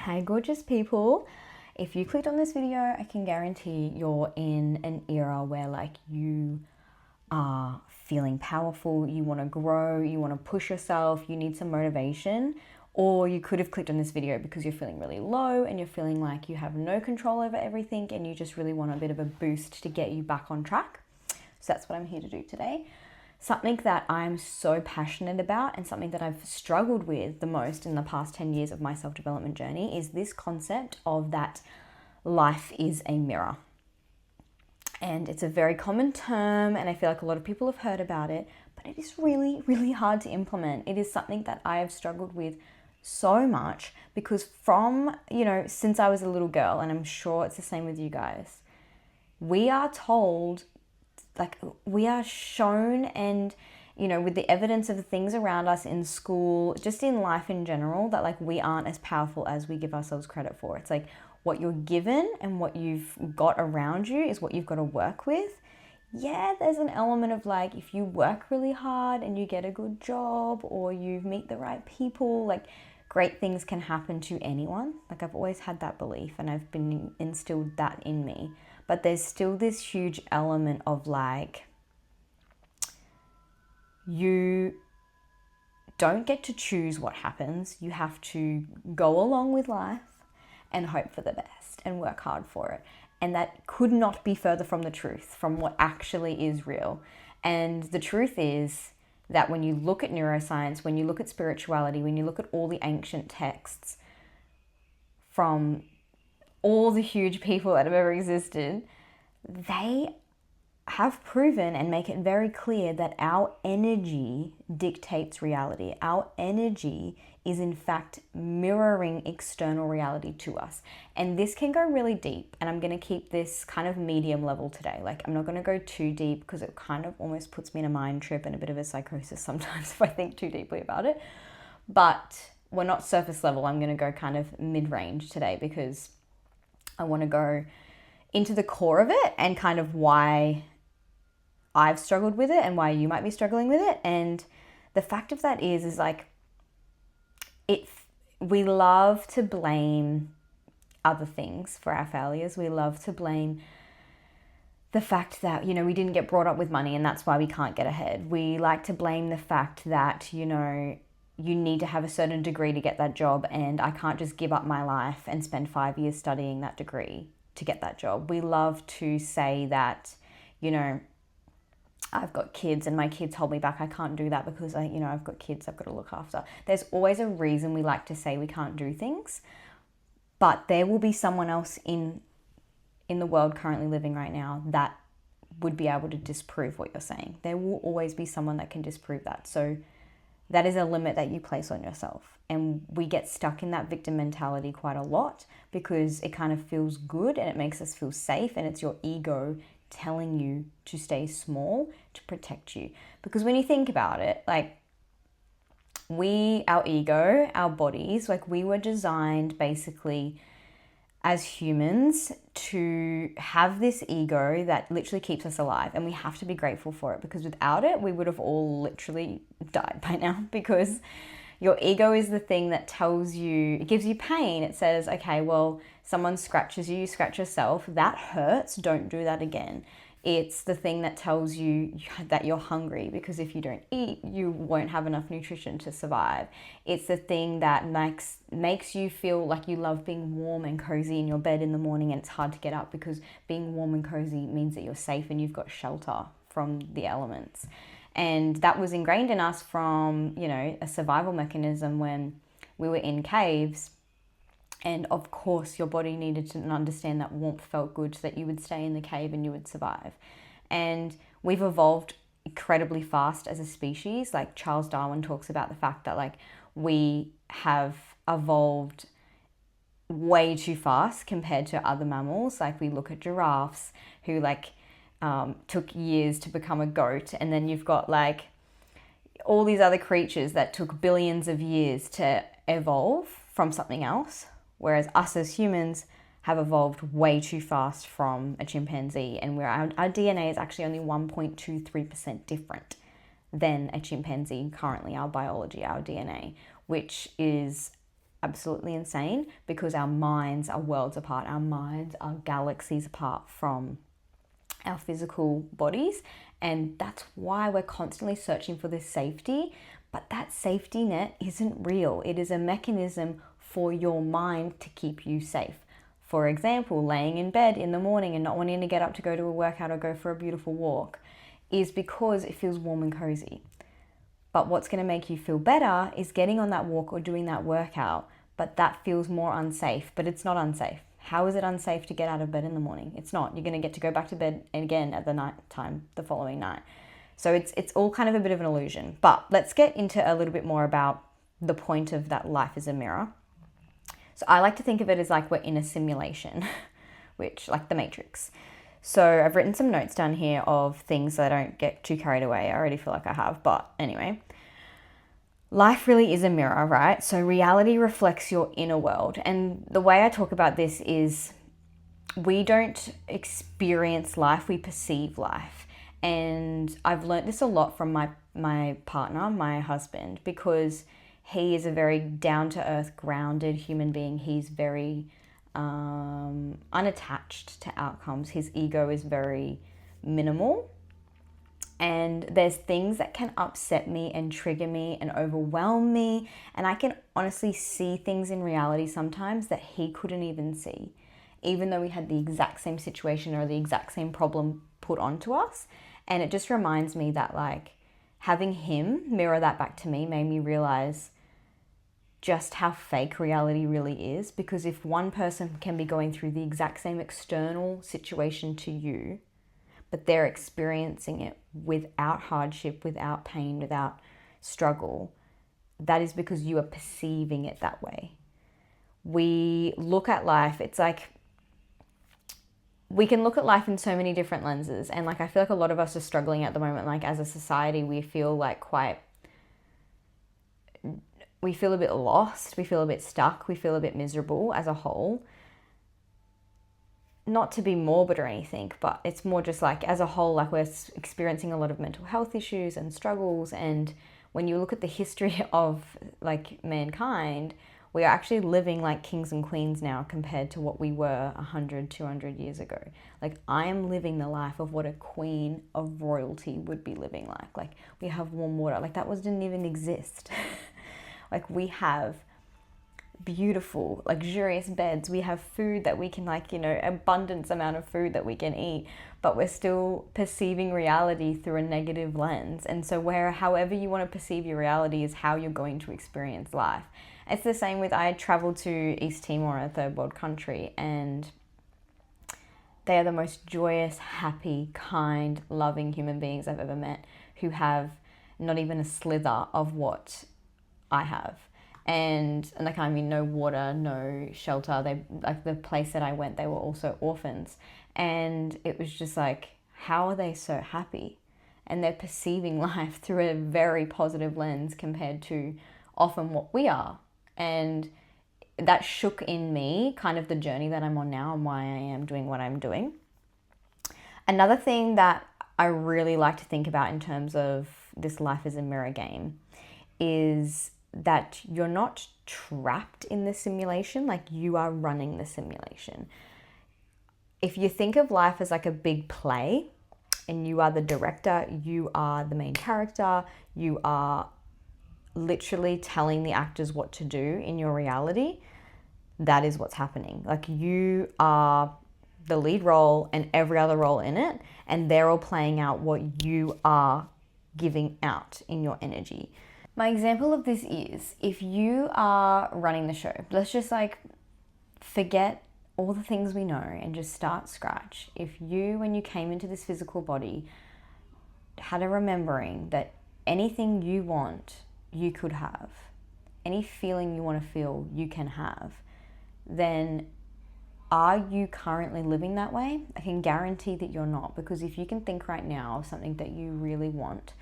Hey gorgeous people, if you clicked on this video, I can guarantee you're in an era where you are feeling powerful, you want to grow, you want to push yourself, you need some motivation. Or you could have clicked on this video because you're feeling really low and you're feeling like you have no control over everything and you just really want a bit of a boost to get you back on track. So that's what I'm here to do today. Something that I'm so passionate about and something that I've struggled with the most in the past 10 years of my self-development journey is this concept of that life is a mirror. And it's a very common term and I feel like a lot of people have heard about it, but it is really, really hard to implement. It is something that I have struggled with so much because since I was a little girl, and I'm sure it's the same with you guys, we are told, we are shown and, with the evidence of the things around us in school, just in life in general, that we aren't as powerful as we give ourselves credit for. It's like what you're given and what you've got around you is what you've got to work with. Yeah, there's an element of if you work really hard and you get a good job or you meet the right people, great things can happen to anyone. I've always had that belief and I've been instilled that in me. But there's still this huge element of you don't get to choose what happens. You have to go along with life and hope for the best and work hard for it. And that could not be further from the truth, from what actually is real. And the truth is that when you look at neuroscience, when you look at spirituality, when you look at all the ancient texts from all the huge people that have ever existed, they have proven and make it very clear that our energy dictates reality. Our energy is in fact mirroring external reality to us. And this can go really deep, and I'm going to keep this kind of medium level today. I'm not going to go too deep because it kind of almost puts me in a mind trip and a bit of a psychosis sometimes if I think too deeply about it. But we're not surface level. I'm going to go kind of mid-range today because I want to go into the core of it and kind of why I've struggled with it and why you might be struggling with it. And the fact of that is we love to blame other things for our failures. We love to blame the fact that, we didn't get brought up with money and that's why we can't get ahead. We like to blame the fact that, you need to have a certain degree to get that job and I can't just give up my life and spend 5 years studying that degree to get that job. We love to say that, I've got kids and my kids hold me back. I can't do that because I've got kids I've got to look after. There's always a reason we like to say we can't do things, but there will be someone else in the world currently living right now that would be able to disprove what you're saying. There will always be someone that can disprove that. So that is a limit that you place on yourself. And we get stuck in that victim mentality quite a lot because it kind of feels good and it makes us feel safe, and it's your ego telling you to stay small to protect you. Because when you think about it, our ego, our bodies, we were designed basically as humans to have this ego that literally keeps us alive, and we have to be grateful for it because without it, we would have all literally died by now because your ego is the thing that tells you, it gives you pain. It says, okay, well, someone scratches you, you scratch yourself. That hurts. Don't do that again. It's the thing that tells you that you're hungry because if you don't eat, you won't have enough nutrition to survive. It's the thing that makes you feel like you love being warm and cozy in your bed in the morning and it's hard to get up because being warm and cozy means that you're safe and you've got shelter from the elements. And that was ingrained in us from, a survival mechanism when we were in caves. And of course, your body needed to understand that warmth felt good so that you would stay in the cave and you would survive. And we've evolved incredibly fast as a species. Charles Darwin talks about the fact that we have evolved way too fast compared to other mammals. We look at giraffes who took years to become a goat, and then you've got all these other creatures that took billions of years to evolve from something else, whereas us as humans have evolved way too fast from a chimpanzee, and our DNA is actually only 1.23% different than a chimpanzee currently, our biology, our DNA, which is absolutely insane because our minds are worlds apart. Our minds are galaxies apart from our physical bodies. And that's why we're constantly searching for this safety. But that safety net isn't real. It is a mechanism for your mind to keep you safe. For example, laying in bed in the morning and not wanting to get up to go to a workout or go for a beautiful walk is because it feels warm and cozy. But what's going to make you feel better is getting on that walk or doing that workout, but that feels more unsafe, but it's not unsafe. How is it unsafe to get out of bed in the morning? It's not. You're going to get to go back to bed again at the night time the following night. So it's all kind of a bit of an illusion. But let's get into a little bit more about the point of that life is a mirror. So I like to think of it as like we're in a simulation, which like the Matrix. So I've written some notes down here of things so I don't get too carried away. I already feel like I have, but anyway. Life really is a mirror, right? So reality reflects your inner world. And the way I talk about this is we don't experience life, we perceive life. And I've learned this a lot from my partner, my husband, because he is a very down-to-earth, grounded human being. He's very unattached to outcomes. His ego is very minimal. And there's things that can upset me and trigger me and overwhelm me. And I can honestly see things in reality sometimes that he couldn't even see, even though we had the exact same situation or the exact same problem put onto us. And it just reminds me that like having him mirror that back to me made me realize just how fake reality really is. Because if one person can be going through the exact same external situation to you, but they're experiencing it without hardship, without pain, without struggle, that is because you are perceiving it that way. We look at life, it's like we can look at life in so many different lenses. And like I feel like a lot of us are struggling at the moment. Like as a society, we feel like we feel a bit lost, we feel a bit stuck, we feel a bit miserable as a whole. Not to be morbid or anything, but it's more just like as a whole, like we're experiencing a lot of mental health issues and struggles. And when you look at the history of like mankind, we are actually living like kings and queens now compared to what we were 100, 200 years ago. Like I am living the life of what a queen of royalty would be living like. Like we have warm water, like that didn't even exist. Like we have beautiful, luxurious beds. We have food that we can abundance amount of food that we can eat, but we're still perceiving reality through a negative lens. And so however you want to perceive your reality is how you're going to experience life. It's the same with, I traveled to East Timor, a third world country, and they are the most joyous, happy, kind, loving human beings I've ever met, who have not even a slither of what I have. And like, I mean, no water, no shelter. They, like the place that I went, they were also orphans. And it was just like, how are they so happy? And they're perceiving life through a very positive lens compared to often what we are. And that shook in me kind of the journey that I'm on now and why I am doing what I'm doing. Another thing that I really like to think about in terms of this life as a mirror game is that you're not trapped in the simulation, like you are running the simulation. If you think of life as like a big play and you are the director, you are the main character, you are literally telling the actors what to do in your reality, that is what's happening. Like you are the lead role and every other role in it, and they're all playing out what you are giving out in your energy. My example of this is, if you are running the show, let's just like forget all the things we know and just start scratch. If you, when you came into this physical body, had a remembering that anything you want, you could have, any feeling you want to feel, you can have, then are you currently living that way? I can guarantee that you're not, because if you can think right now of something that you really want,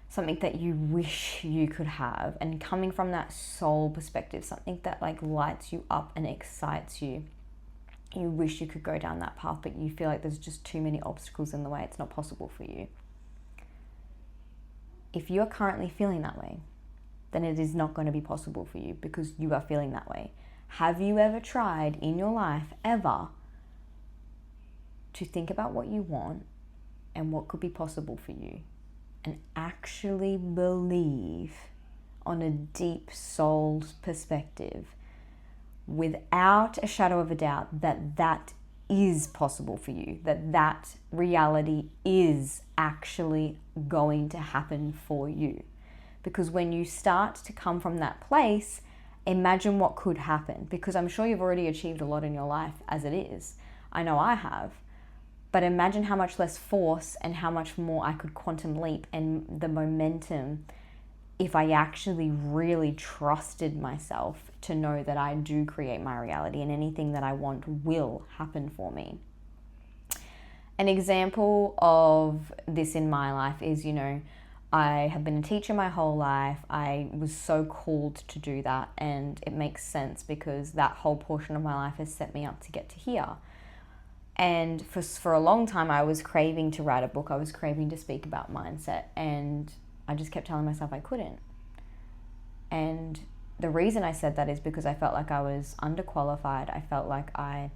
something that you wish you could have, and coming from that soul perspective, something that like lights you up and excites you, you wish you could go down that path, but you feel like there's just too many obstacles in the way, it's not possible for you. If you're currently feeling that way, then it is not going to be possible for you because you are feeling that way. Have you ever tried in your life, ever, to think about what you want and what could be possible for you and actually believe on a deep soul perspective, without a shadow of a doubt, that that is possible for you, that that reality is actually going to happen for you? Because when you start to come from that place, imagine what could happen, because I'm sure you've already achieved a lot in your life as it is. I know I have. But imagine how much less force and how much more I could quantum leap and the momentum if I actually really trusted myself to know that I do create my reality and anything that I want will happen for me. An example of this in my life is, I have been a teacher my whole life. I was so called to do that, and it makes sense because that whole portion of my life has set me up to get to here. And for a long time, I was craving to write a book. I was craving to speak about mindset, and I just kept telling myself I couldn't. And the reason I said that is because I felt like I was underqualified. I felt like I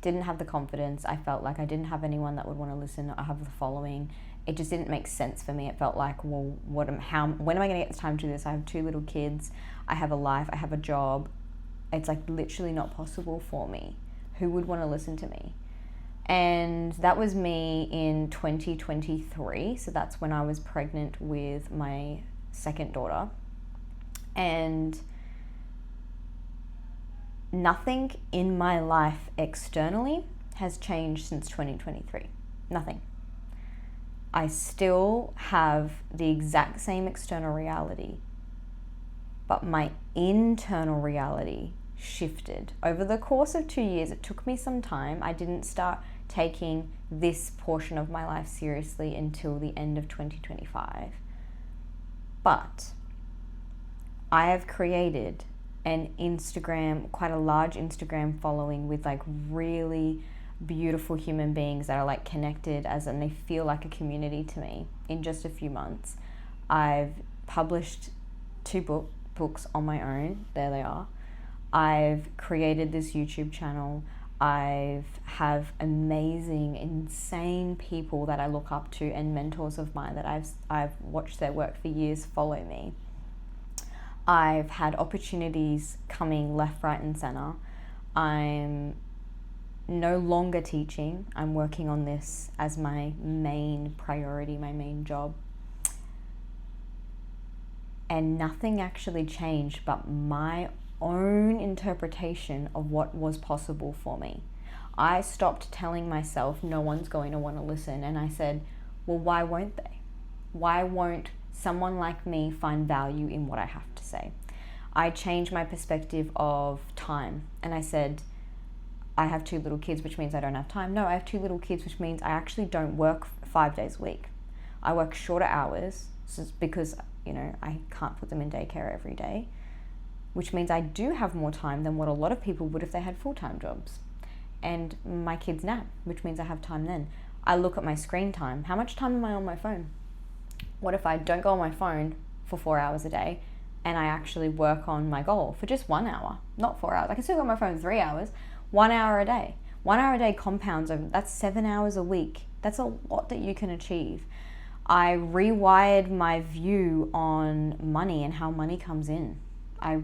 didn't have the confidence. I felt like I didn't have anyone that would want to listen or have the following. It just didn't make sense for me. It felt like, well, when am I going to get the time to do this? I have 2 little kids. I have a life. I have a job. It's like literally not possible for me. Who would want to listen to me? And that was me in 2023. So that's when I was pregnant with my second daughter. And nothing in my life externally has changed since 2023. Nothing. I still have the exact same external reality, but my internal reality shifted. Over the course of 2 years, it took me some time. I didn't start taking this portion of my life seriously until the end of 2025. But I have created an Instagram, quite a large Instagram following with like really beautiful human beings that are like connected and they feel like a community to me in just a few months. I've published 2 books on my own. There they are. I've created this YouTube channel. I have amazing, insane people that I look up to and mentors of mine that I've watched their work for years follow me. I've had opportunities coming left, right, and center. I'm no longer teaching. I'm working on this as my main priority, my main job. And nothing actually changed but my own interpretation of what was possible for me. I stopped telling myself no one's going to want to listen, and I said, well, why won't they? Why won't someone like me find value in what I have to say? I changed my perspective of time, and I said, I have 2 little kids, which means I don't have time. No, I have 2 little kids, which means I actually don't work 5 days a week. I work shorter hours because, I can't put them in daycare every day, which means I do have more time than what a lot of people would if they had full-time jobs. And my kids nap, which means I have time then. I look at my screen time. How much time am I on my phone? What if I don't go on my phone for 4 hours a day and I actually work on my goal for just 1 hour, not 4 hours? I can still go on my phone 3 hours, 1 hour a day. 1 hour a day compounds over, that's 7 hours a week. That's a lot that you can achieve. I rewired my view on money and how money comes in. I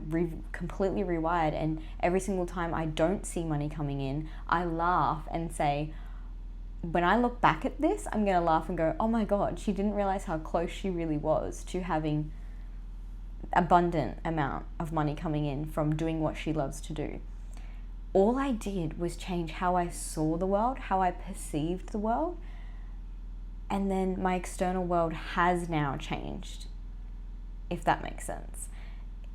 completely rewired, and every single time I don't see money coming in, I laugh and say, when I look back at this, I'm going to laugh and go, oh my God, she didn't realize how close she really was to having abundant amount of money coming in from doing what she loves to do. All I did was change how I saw the world, how I perceived the world, and then my external world has now changed, if that makes sense.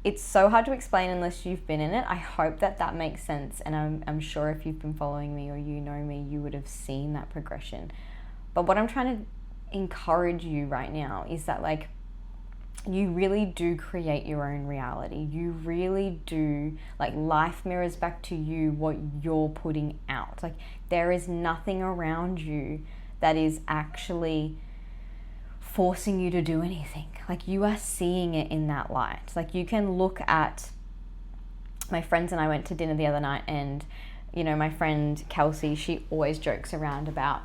It's so hard to explain unless you've been in it. I hope that makes sense, and I'm sure if you've been following me or you know me, you would have seen that progression. But what I'm trying to encourage you right now is that you really do create your own reality. You really do, life mirrors back to you what you're putting out. There is nothing around you that is actually forcing you to do anything. Like, you are seeing it in that light. Like, you can look at, my friends and I went to dinner the other night, and my friend Kelsey, she always jokes around about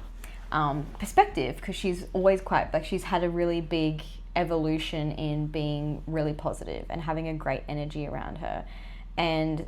perspective, because she's always quite, like, she's had a really big evolution in being really positive and having a great energy around her. And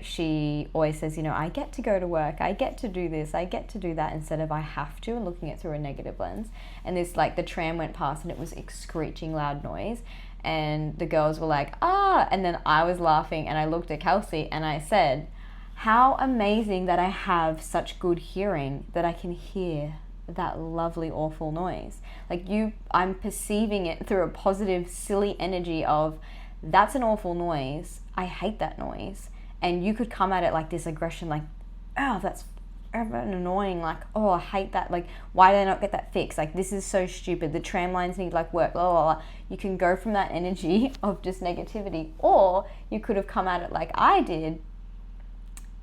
she always says, I get to go to work, I get to do this, I get to do that, instead of I have to, and looking at it through a negative lens. And this, like, the tram went past and it was a screeching loud noise, and the girls were like, and then I was laughing, and I looked at Kelsey and I said, how amazing that I have such good hearing that I can hear that lovely, awful noise. Like, I'm perceiving it through a positive, silly energy of, that's an awful noise, I hate that noise. And you could come at it like this aggression, like, oh, that's annoying, like, oh, I hate that, like, why did I not get that fixed, like, this is so stupid, the tram lines need, like, work, blah, blah, blah. You can go from that energy of just negativity, or you could have come at it like I did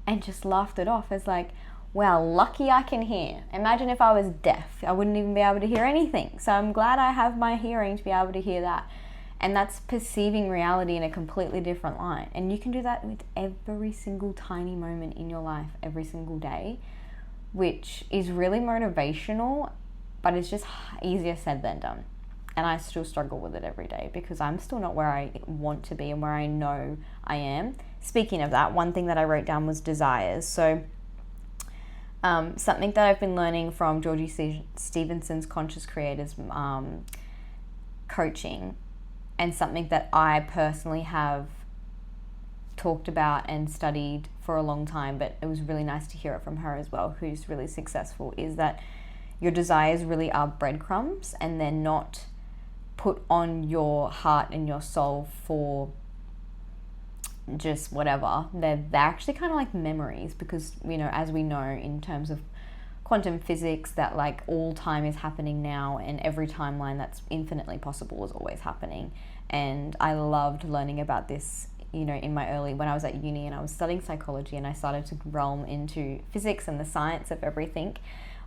and just laughed it off as like, wow, lucky I can hear. Imagine if I was deaf, I wouldn't even be able to hear anything. So I'm glad I have my hearing to be able to hear that. And that's perceiving reality in a completely different light. And you can do that with every single tiny moment in your life, every single day, which is really motivational, but it's just easier said than done. And I still struggle with it every day, because I'm still not where I want to be and where I know I am. Speaking of that, one thing that I wrote down was desires. So something that I've been learning from Georgie Stevenson's Conscious Creators coaching, and something that I personally have talked about and studied for a long time, but it was really nice to hear it from her as well, who's really successful, is that your desires really are breadcrumbs, and they're not put on your heart and your soul for just whatever. They're actually kind of like memories, because as we know in terms of quantum physics, that like all time is happening now, and every timeline that's infinitely possible is always happening. And I loved learning about this in my when I was at uni and I was studying psychology, and I started to realm into physics and the science of everything.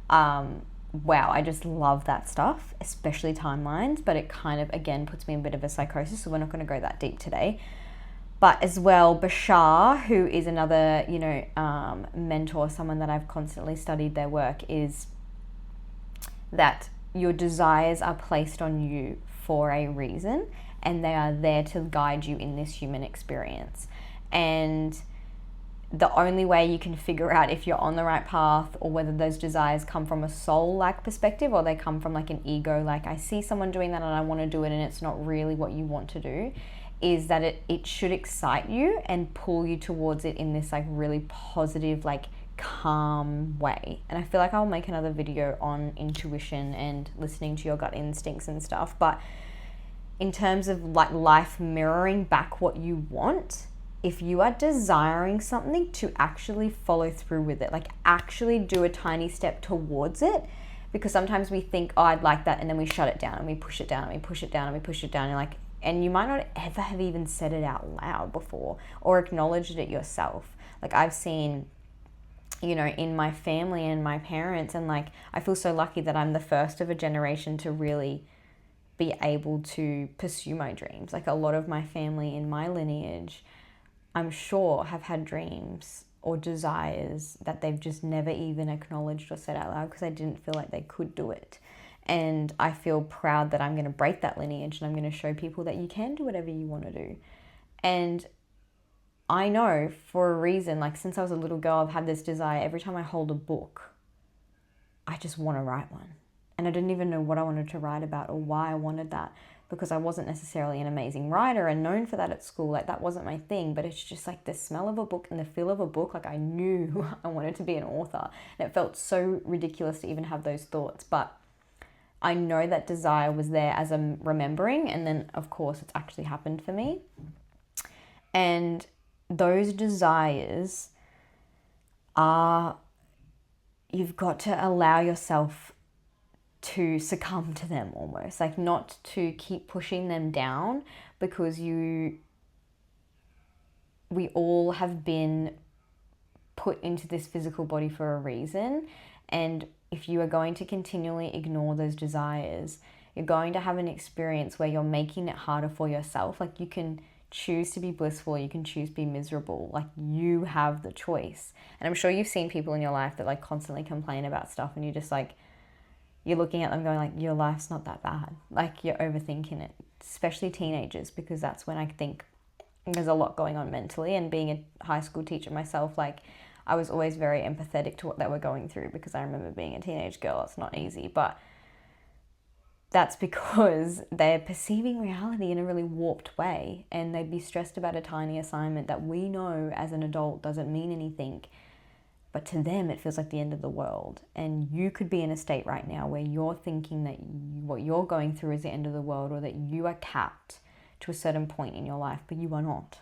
Wow, I just love that stuff, especially timelines, but it kind of, again, puts me in a bit of a psychosis, so we're not going to go that deep today. But as well, Bashar, who is another, mentor, someone that I've constantly studied their work, is that your desires are placed on you for a reason, and they are there to guide you in this human experience. And the only way you can figure out if you're on the right path, or whether those desires come from a soul-like perspective, or they come from like an ego, like I see someone doing that and I want to do it, and it's not really what you want to do, is that it should excite you and pull you towards it in this like really positive, like calm way. And I feel like I'll make another video on intuition and listening to your gut instincts and stuff. But in terms of like life mirroring back what you want, if you are desiring something, to actually follow through with it, like actually do a tiny step towards it. Because sometimes we think, oh, I'd like that, and then we shut it down and we push it down and we push it down and we push it down, and like, and you might not ever have even said it out loud before or acknowledged it yourself. Like I've seen, in my family and my parents, and like I feel so lucky that I'm the first of a generation to really be able to pursue my dreams. Like a lot of my family in my lineage, I'm sure, have had dreams or desires that they've just never even acknowledged or said out loud, because they didn't feel like they could do it. And I feel proud that I'm going to break that lineage, and I'm going to show people that you can do whatever you want to do. And I know for a reason, like since I was a little girl, I've had this desire. Every time I hold a book, I just want to write one. And I didn't even know what I wanted to write about or why I wanted that, because I wasn't necessarily an amazing writer and known for that at school. Like that wasn't my thing, but it's just like the smell of a book and the feel of a book. Like I knew I wanted to be an author, and it felt so ridiculous to even have those thoughts. But I know that desire was there as I'm remembering, and then of course it's actually happened for me. And those desires are, you've got to allow yourself to succumb to them almost, like not to keep pushing them down, because we all have been put into this physical body for a reason. And if you are going to continually ignore those desires, You're going to have an experience where you're making it harder for yourself. Like, you can choose to be blissful, you can choose to be miserable. Like, you have the choice. And I'm sure you've seen people in your life that like constantly complain about stuff, and you're just like, you're looking at them going like, your life's not that bad. Like, you're overthinking it, especially teenagers, because that's when I think there's a lot going on mentally. And being a high school teacher myself, like, I was always very empathetic to what they were going through, because I remember being a teenage girl. It's not easy, but that's because they're perceiving reality in a really warped way, and they'd be stressed about a tiny assignment that we know as an adult doesn't mean anything, but to them it feels like the end of the world. And you could be in a state right now where you're thinking that what you're going through is the end of the world, or that you are capped to a certain point in your life, but you are not.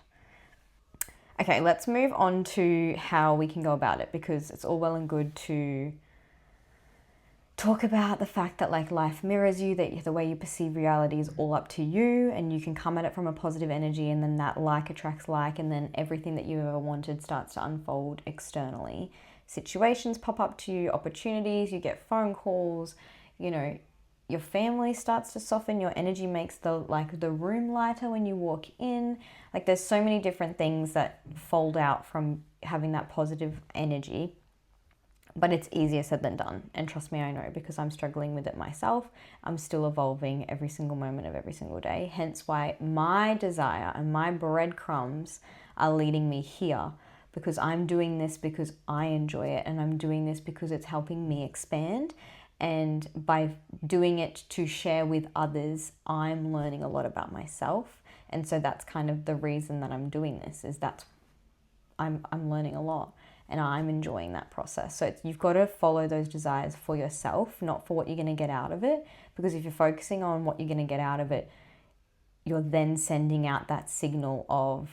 Okay, let's move on to how we can go about it, because it's all well and good to talk about the fact that like life mirrors you, that the way you perceive reality is all up to you, and you can come at it from a positive energy, and then that like attracts like, and then everything that you ever wanted starts to unfold externally. Situations pop up to you, opportunities, you get phone calls, you know, your family starts to soften, your energy makes the room lighter when you walk in. Like, there's so many different things that fold out from having that positive energy. But it's easier said than done. And trust me, I know, because I'm struggling with it myself. I'm still evolving every single moment of every single day. Hence why my desire and my breadcrumbs are leading me here, because I'm doing this because I enjoy it, and I'm doing this because it's helping me expand. And by doing it to share with others, I'm learning a lot about myself. And so that's kind of the reason that I'm doing this, is that I'm learning a lot. And I'm enjoying that process. So you've got to follow those desires for yourself, not for what you're going to get out of it. Because if you're focusing on what you're going to get out of it, you're then sending out that signal of,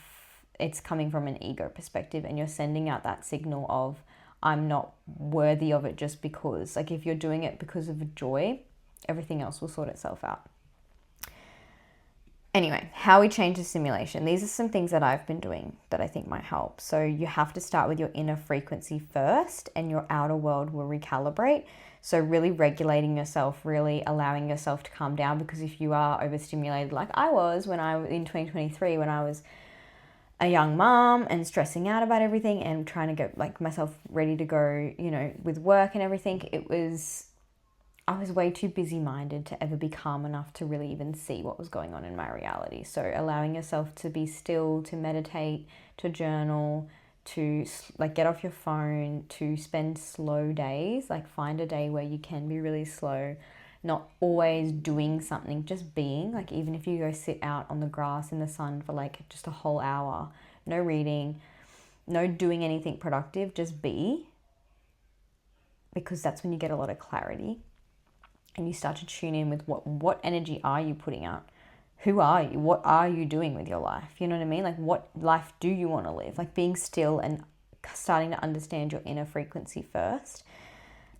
it's coming from an ego perspective, and you're sending out that signal of, I'm not worthy of it just because. Like, if you're doing it because of joy, everything else will sort itself out. Anyway, how we change the simulation. These are some things that I've been doing that I think might help. So you have to start with your inner frequency first, and your outer world will recalibrate. So really regulating yourself, really allowing yourself to calm down, because if you are overstimulated like I was when I was in 2023, when I was a young mom and stressing out about everything and trying to get like myself ready to go, you know, with work and everything, I was way too busy-minded to ever be calm enough to really even see what was going on in my reality. So allowing yourself to be still, to meditate, to journal, to like get off your phone, to spend slow days, like find a day where you can be really slow, not always doing something, just being. Like, even if you go sit out on the grass in the sun for like just a whole hour, no reading, no doing anything productive, just be, because that's when you get a lot of clarity. And you start to tune in with what energy are you putting out? Who are you? What are you doing with your life? You know what I mean? Like, what life do you want to live? Like, being still and starting to understand your inner frequency first.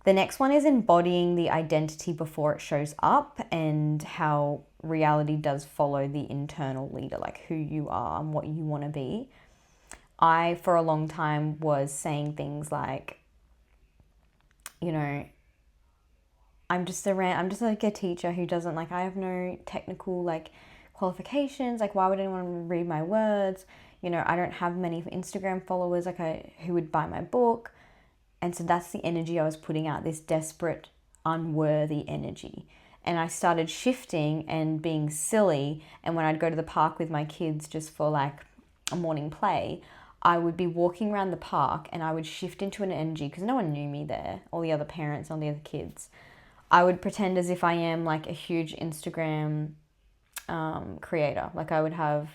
The next one is embodying the identity before it shows up, and how reality does follow the internal leader, like who you are and what you want to be. I, for a long time, was saying things like, you know, I'm just like a teacher who doesn't, like, I have no technical like qualifications. Like, why would anyone read my words? You know, I don't have many Instagram followers who would buy my book. And so that's the energy I was putting out, this desperate, unworthy energy. And I started shifting and being silly. And when I'd go to the park with my kids just for like a morning play, I would be walking around the park and I would shift into an energy, because no one knew me there, all the other parents, all the other kids. I would pretend as if I am like a huge Instagram creator. Like, I would have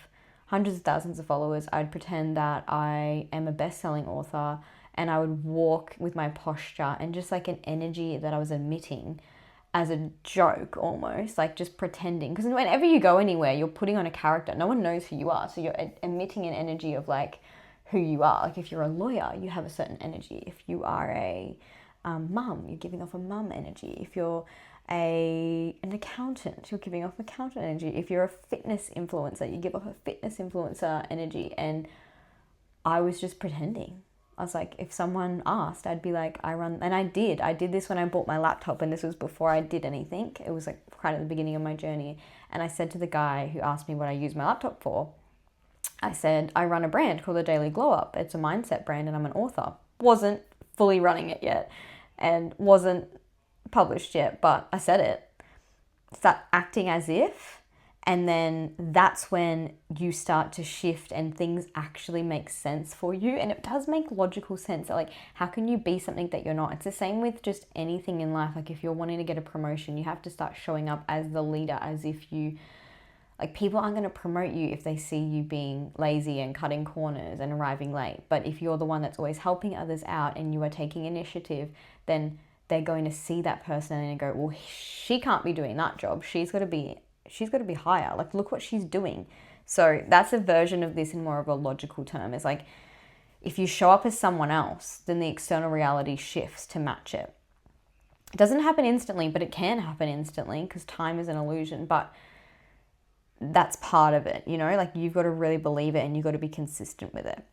hundreds of thousands of followers. I'd pretend that I am a best-selling author, and I would walk with my posture and just like an energy that I was emitting as a joke almost, like just pretending. Because whenever you go anywhere, you're putting on a character. No one knows who you are. So you're emitting an energy of like who you are. Like, if you're a lawyer, you have a certain energy. If you are a mum, you're giving off a mum energy. If you're an accountant, you're giving off accountant energy. If you're a fitness influencer, you give off a fitness influencer energy. And I was just pretending. I was like, if someone asked, I'd be like, I run, and I did this when I bought my laptop, and this was before I did anything. It was like right at the beginning of my journey. And I said to the guy who asked me what I use my laptop for, I said, I run a brand called the Daily Glow Up. It's a mindset brand and I'm an author. Wasn't fully running it yet and wasn't published yet, but I said it. Start acting as if, and then that's when you start to shift and things actually make sense for you. And it does make logical sense. Like, how can you be something that you're not? It's the same with just anything in life. Like, if you're wanting to get a promotion, you have to start showing up as the leader, as if you, like, people aren't going to promote you if they see you being lazy and cutting corners and arriving late. But if you're the one that's always helping others out and you are taking initiative, then they're going to see that person and go, well, she can't be doing that job. She's got to be higher. Like, look what she's doing. So that's a version of this in more of a logical term. It's like, if you show up as someone else, then the external reality shifts to match it. It doesn't happen instantly, but it can happen instantly because time is an illusion. But that's part of it, you know, like you've got to really believe it and you've got to be consistent with it.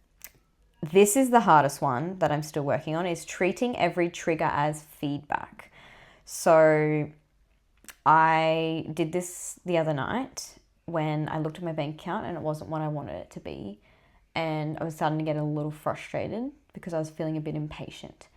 This is the hardest one that I'm still working on, is treating every trigger as feedback. So I did this the other night when I looked at my bank account and it wasn't what I wanted it to be. And I was starting to get a little frustrated because I was feeling a bit impatient.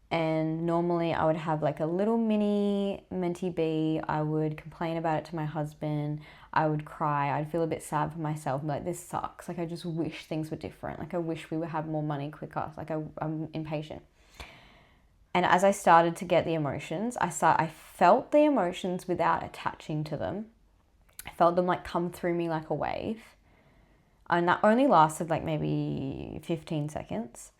And normally I would have like a little mini mentee bee. I would complain about it to my husband. I would cry. I'd feel a bit sad for myself. I'm like, this sucks. Like, I just wish things were different. Like, I wish we would have more money quicker. Like, I'm impatient. And as I started to get the emotions, I felt the emotions without attaching to them. I felt them like come through me like a wave. And that only lasted like maybe 15 seconds.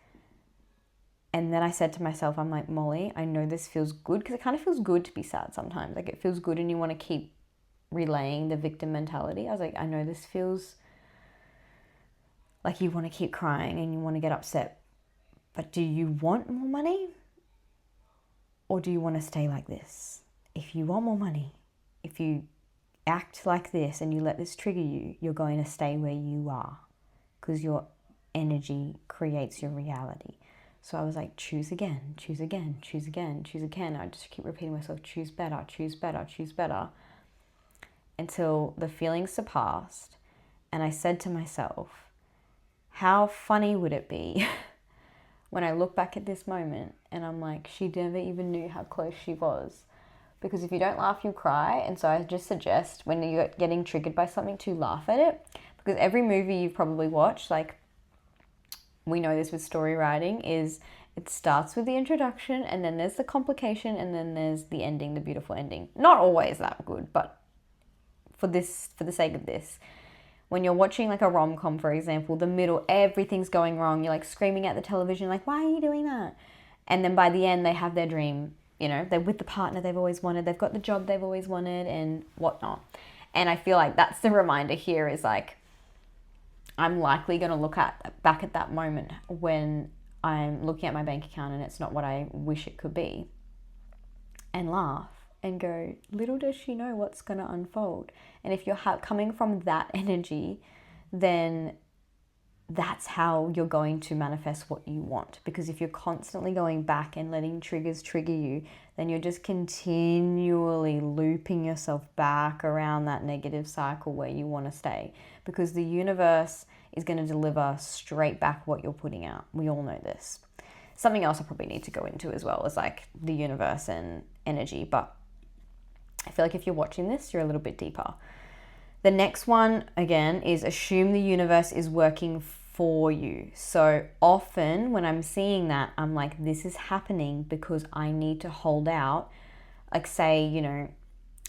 And then I said to myself, I'm like, Molly, I know this feels good, because it kind of feels good to be sad sometimes. Like, it feels good and you want to keep relaying the victim mentality. I was like, I know this feels like you want to keep crying and you want to get upset, but do you want more money? Or do you want to stay like this? If you want more money, if you act like this and you let this trigger you, you're going to stay where you are, because your energy creates your reality. So I was like, choose again, choose again, choose again, choose again. I just keep repeating myself, choose better, choose better, choose better, until the feelings surpassed. And I said to myself, how funny would it be when I look back at this moment and I'm like, she never even knew how close she was. Because if you don't laugh, you cry. And so I just suggest, when you're getting triggered by something, to laugh at it. Because every movie you've probably watched, like, we know this with story writing, is it starts with the introduction and then there's the complication and then there's the ending, the beautiful ending. Not always that good, but for the sake of this, when you're watching like a rom-com, for example, the middle, everything's going wrong. You're like screaming at the television, like, why are you doing that? And then by the end, they have their dream, you know, they're with the partner they've always wanted, they've got the job they've always wanted and whatnot. And I feel like that's the reminder here, is like, I'm likely going to look back at that moment when I'm looking at my bank account and it's not what I wish it could be, and laugh and go, little does she know what's going to unfold. And if you're coming from that energy, then that's how you're going to manifest what you want. Because if you're constantly going back and letting triggers trigger you, then you're just continually looping yourself back around that negative cycle where you want to stay. Because the universe is going to deliver straight back what you're putting out. We all know this. Something else I probably need to go into as well is like the universe and energy. But I feel like if you're watching this, you're a little bit deeper. The next one, again, is assume the universe is working for you. So often when I'm seeing that, I'm like, this is happening because I need to hold out. Like, say, you know,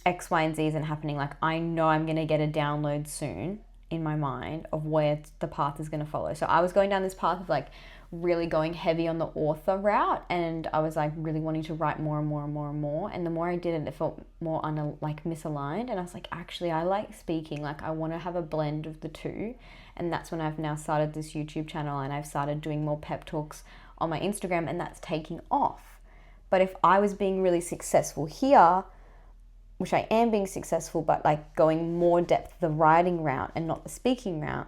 X, Y, and Z isn't happening. Like, I know I'm going to get a download soon in my mind of where the path is going to follow. So I was going down this path of like really going heavy on the author route, and I was like really wanting to write more and more and more and more. And the more I did it, it felt more misaligned. And I was like, actually, I like speaking. Like, I want to have a blend of the two. And that's when I've now started this YouTube channel, and I've started doing more pep talks on my Instagram, and that's taking off. But if I was being really successful here, which I am being successful, but like going more depth the writing route and not the speaking route,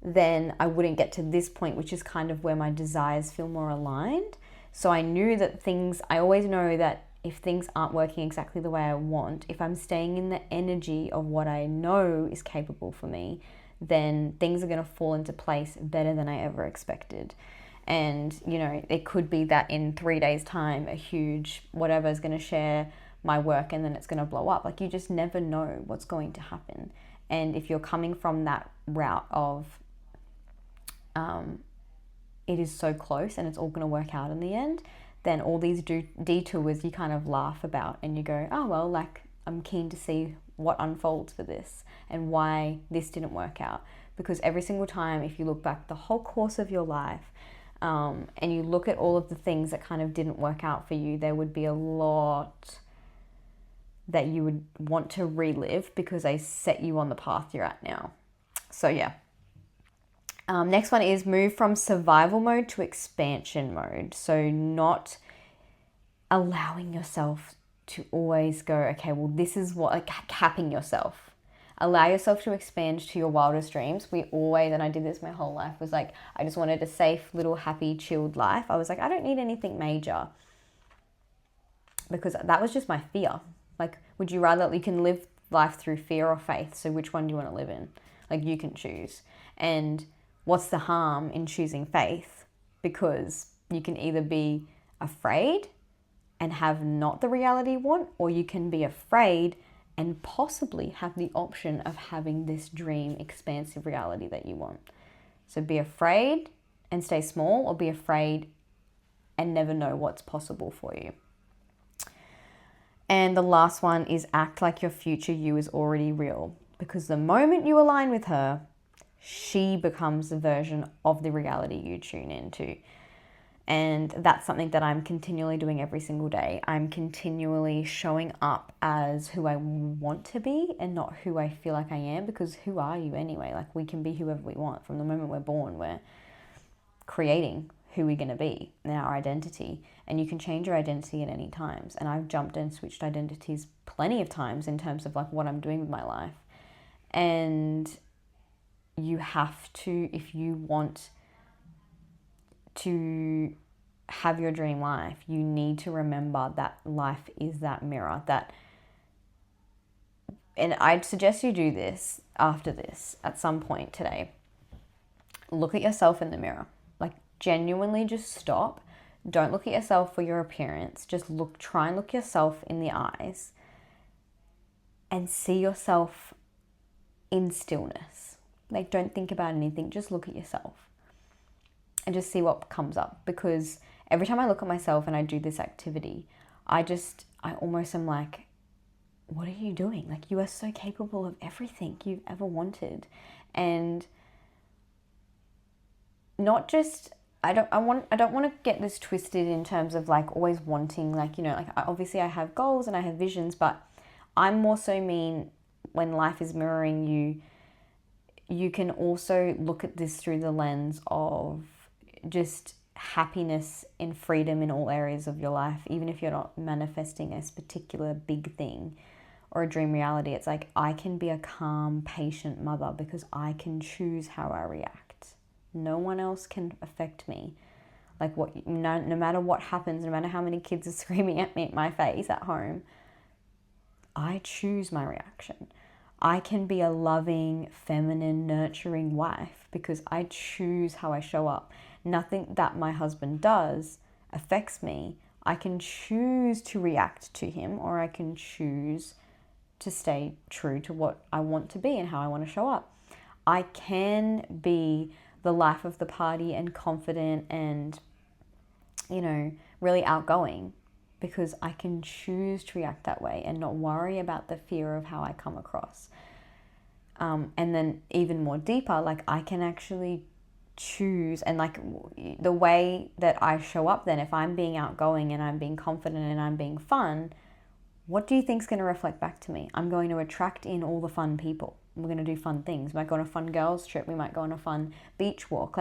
then I wouldn't get to this point, which is kind of where my desires feel more aligned. So I knew that I always know that if things aren't working exactly the way I want, if I'm staying in the energy of what I know is capable for me, then things are going to fall into place better than I ever expected. And, you know, it could be that in 3 days' time, a huge whatever is going to share my work and then it's going to blow up. Like, you just never know what's going to happen. And if you're coming from that route of, it is so close and it's all going to work out in the end, then all these detours you kind of laugh about and you go, oh, well, like, I'm keen to see what unfolds for this and why this didn't work out. Because every single time, if you look back the whole course of your life, and you look at all of the things that kind of didn't work out for you, there would be a lot that you would want to relive because they set you on the path you're at now. So yeah. Next one is move from survival mode to expansion mode. So not allowing yourself to always go, okay, well, this is what, like, capping yourself. Allow yourself to expand to your wildest dreams. We always, and I did this my whole life, was like, I just wanted a safe, little, happy, chilled life. I was like, I don't need anything major, because that was just my fear. Like, would you rather, you can live life through fear or faith. So which one do you want to live in? Like, you can choose. And what's the harm in choosing faith? Because you can either be afraid and have not the reality you want, or you can be afraid and possibly have the option of having this dream, expansive reality that you want. So be afraid and stay small, or be afraid and never know what's possible for you. And the last one is act like your future you is already real. Because the moment you align with her, she becomes the version of the reality you tune into. And that's something that I'm continually doing every single day. I'm continually showing up as who I want to be and not who I feel like I am, because who are you anyway? Like, we can be whoever we want. From the moment we're born, we're creating who we're going to be and our identity. And you can change your identity at any times. And I've jumped and switched identities plenty of times in terms of like what I'm doing with my life. And you have to, if you want to have your dream life, you need to remember that life is that mirror. And I'd suggest you do this after this at some point today. Look at yourself in the mirror. Like, genuinely just stop. Don't look at yourself for your appearance. Just try and look yourself in the eyes and see yourself in stillness. Like, don't think about anything. Just look at yourself and just see what comes up. Because every time I look at myself and I do this activity, I almost am like, what are you doing? Like, you are so capable of everything you've ever wanted. And not just, I don't want to get this twisted in terms of like always wanting, like, you know, like, obviously I have goals and I have visions, but I'm more so mean when life is mirroring you, you can also look at this through the lens of just happiness and freedom in all areas of your life. Even if you're not manifesting a particular big thing or a dream reality, it's like, I can be a calm, patient mother because I can choose how I react. No one else can affect me. Like, no matter what happens, no matter how many kids are screaming at me at my face at home, I choose my reaction. I can be a loving, feminine, nurturing wife because I choose how I show up. Nothing that my husband does affects me. I can choose to react to him, or I can choose to stay true to what I want to be and how I want to show up. I can be the life of the party and confident and, you know, really outgoing because I can choose to react that way and not worry about the fear of how I come across. And then even more deeper, like, I can actually choose, and like the way that I show up then, if I'm being outgoing and I'm being confident and I'm being fun, what do you think is going to reflect back to me? I'm going to attract in all the fun people. We're going to do fun things. We might go on a fun girls trip. We might go on a fun beach walk.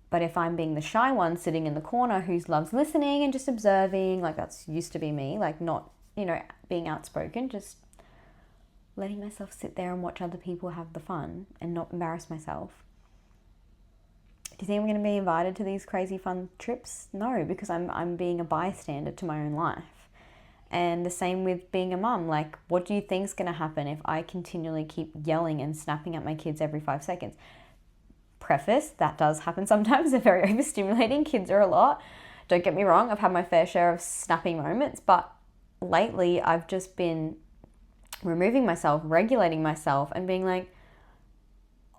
But if I'm being the shy one sitting in the corner who loves listening and just observing, like, that's used to be me, like, not, you know, being outspoken, just letting myself sit there and watch other people have the fun and not embarrass myself, Do you think I'm going to be invited to these crazy fun trips? No, because I'm being a bystander to my own life. And the same with being a mum. Like, what do you think's going to happen if I continually keep yelling and snapping at my kids every 5 seconds? Preface, that does happen sometimes. They're very overstimulating. Kids are a lot. Don't get me wrong, I've had my fair share of snapping moments, but lately I've just been removing myself, regulating myself, and being like,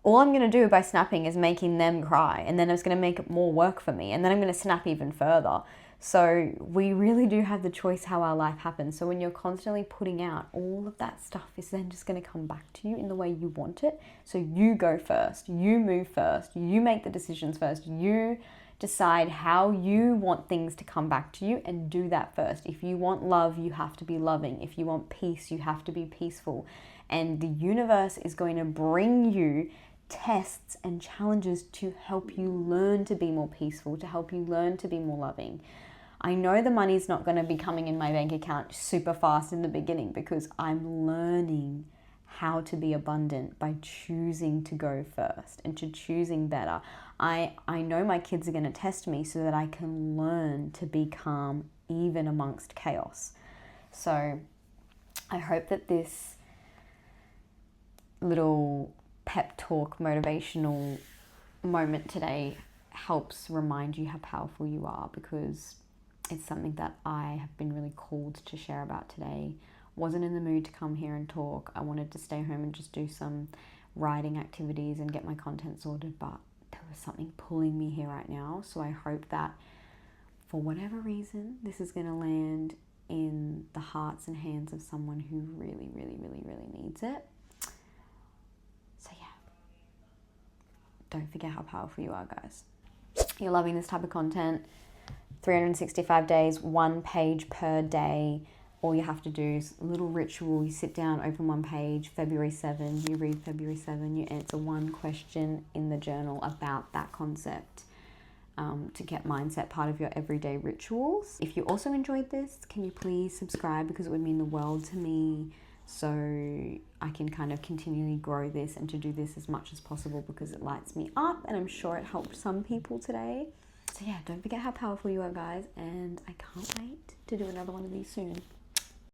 all I'm going to do by snapping is making them cry, and then it's going to make it more work for me, and then I'm going to snap even further. So we really do have the choice how our life happens. So when you're constantly putting out, all of that stuff is then just going to come back to you in the way you want it. So you go first, you move first, you make the decisions first, you decide how you want things to come back to you, and do that first. If you want love, you have to be loving. If you want peace, you have to be peaceful. And the universe is going to bring you tests and challenges to help you learn to be more peaceful, to help you learn to be more loving. I know the money's not going to be coming in my bank account super fast in the beginning, because I'm learning how to be abundant by choosing to go first and to choosing better. I know my kids are going to test me so that I can learn to be calm even amongst chaos. So I hope that this little pep talk motivational moment today helps remind you how powerful you are, because it's something that I have been really called to share about today. Wasn't in the mood to come here and talk. I wanted to stay home and just do some writing activities and get my content sorted, but there was something pulling me here right now. So I hope that for whatever reason, this is going to land in the hearts and hands of someone who really, really, really, really needs it. So yeah, don't forget how powerful you are, guys. You're loving this type of content. 365 days, 1 page per day. All you have to do is a little ritual. You sit down, open one page, February 7, you read February 7, you answer one question in the journal about that concept, to get mindset part of your everyday rituals. If you also enjoyed this, can you please subscribe, because it would mean the world to me, so I can kind of continually grow this and to do this as much as possible, because it lights me up, and I'm sure it helped some people today. So yeah, don't forget how powerful you are, guys, and I can't wait to do another one of these soon.